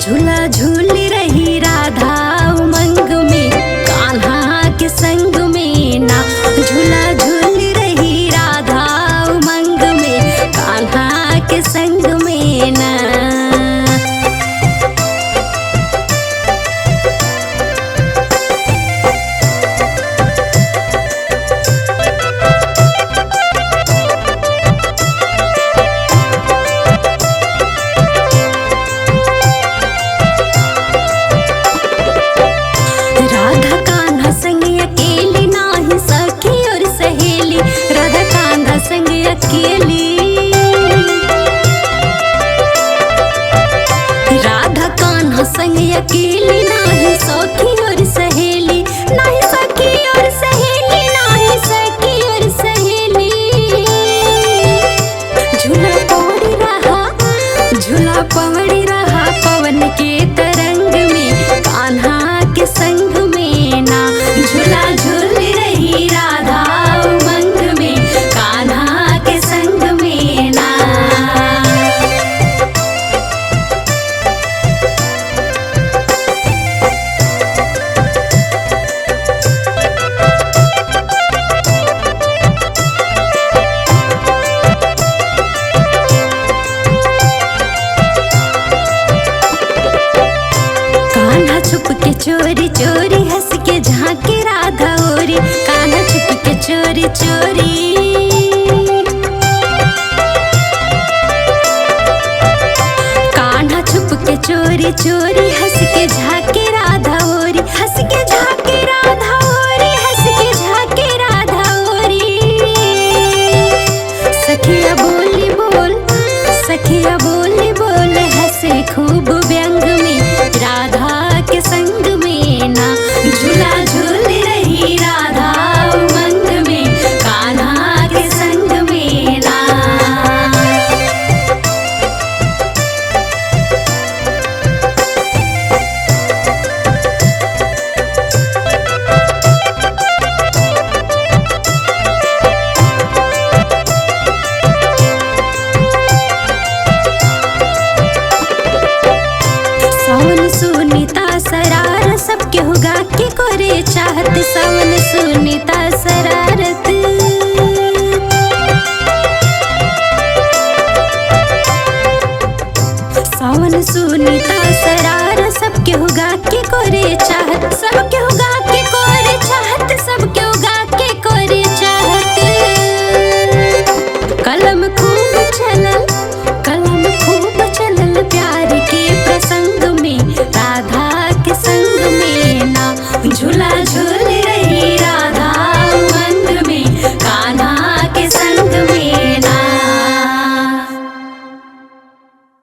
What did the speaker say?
झूला झूल रही राधा उमंग में कान्हा के संग में ना। झूला झूल रही राधा उमंग में कान्हा के संग में ना। राधा कान्हा संग अकेली नाही सखी और सहेली। राधा कान्हा संग अकेली। राधा कान्हा संग अकेली नाही सखी और सहेली। नाही सखी और सहेली, नाही सखी और सहेली। झूला पवड़ी रहा, झूला पवड़ी रहा पवन के तरंग में कान्हा के संग में ना। झूला झूल रही राधा उमंग में कान्हा के संग में ना। कान्हा छुप के चोरी चोरी हंस के झांके राधा ओरी। कान्हा छुप के चोरी चोरी। कान्हा छुप के चोरी चोरी हंस के झांके राधा ओरी। हंस के झांके राधा ओरी, हंस के झांके राधा ओरी। सखिया बोली बोल, सखिया बोली बोल हंसे खूब व्यंग में राधा के संग में ना। झूला झूल रही राधा उमंग में कान्हा के संग में ना। सावन सुनीता शरारत सबके होगा के करे चाहत। सावन सुनीता शरारत। सावन सुनीता शरारत सबके होगा के करे चाहत। सबके